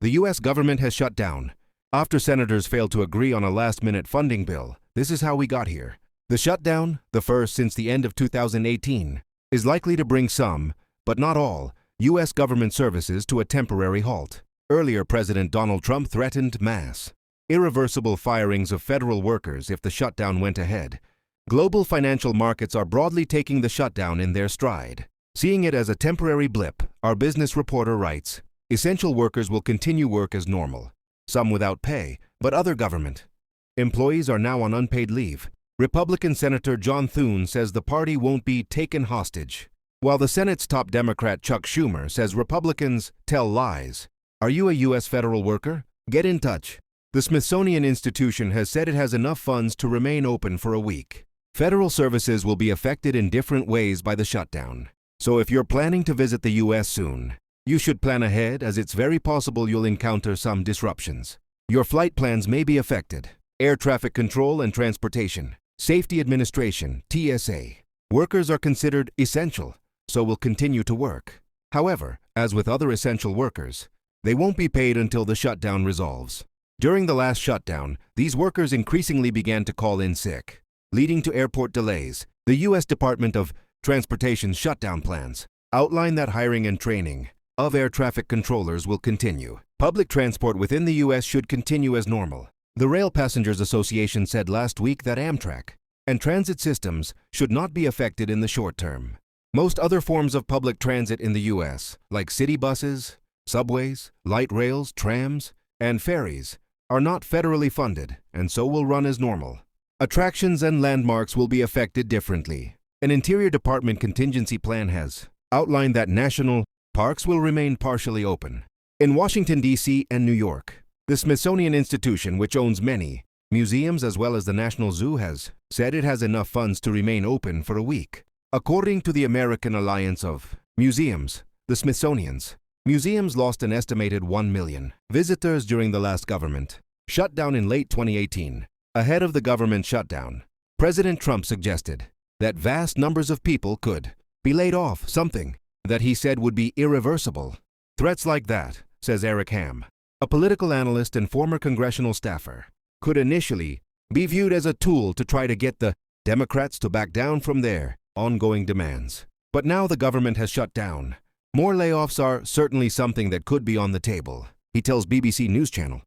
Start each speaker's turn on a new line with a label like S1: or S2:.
S1: The U.S. government has shut down. After senators failed to agree on a last-minute funding bill, this is how we got here. The shutdown, the first since the end of 2018, is likely to bring some, but not all, U.S. government services to a temporary halt. Earlier, President Donald Trump threatened mass, irreversible firings of federal workers if the shutdown went ahead. Global financial markets are broadly taking the shutdown in their stride. Seeing it as a temporary blip, our business reporter writes, essential workers will continue work as normal, some without pay, but other government employees are now on unpaid leave. Republican Senator John Thune says the party won't be taken hostage, while the Senate's top Democrat Chuck Schumer says Republicans tell lies. Are you a U.S. federal worker? Get in touch. The Smithsonian Institution has said it has enough funds to remain open for a week. Federal services will be affected in different ways by the shutdown. So if you're planning to visit the U.S. soon, you should plan ahead, as it's very possible you'll encounter some disruptions. Your flight plans may be affected. Air traffic control and transportation, safety administration, TSA. Workers are considered essential, so will continue to work. However, as with other essential workers, they won't be paid until the shutdown resolves. During the last shutdown, these workers increasingly began to call in sick, leading to airport delays. The U.S. Department of Transportation's shutdown plans outline that hiring and training of air traffic controllers will continue. Public transport within the U.S. should continue as normal. The Rail Passengers Association said last week that Amtrak and transit systems should not be affected in the short term. Most other forms of public transit in the U.S., like city buses, subways, light rails, trams, and ferries, are not federally funded and so will run as normal. Attractions and landmarks will be affected differently. An Interior Department contingency plan has outlined that national parks will remain partially open. In Washington, D.C. and New York, the Smithsonian Institution, which owns many museums as well as the National Zoo, has said it has enough funds to remain open for a week. According to the American Alliance of Museums, the Smithsonian's museums lost an estimated 1 million visitors during the last government shutdown in late 2018. Ahead of the government shutdown, President Trump suggested that vast numbers of people could be laid off, something that he said would be irreversible. Threats like that, says Eric Ham, a political analyst and former congressional staffer, could initially be viewed as a tool to try to get the Democrats to back down from their ongoing demands. But now the government has shut down. More layoffs are certainly something that could be on the table, he tells BBC News Channel.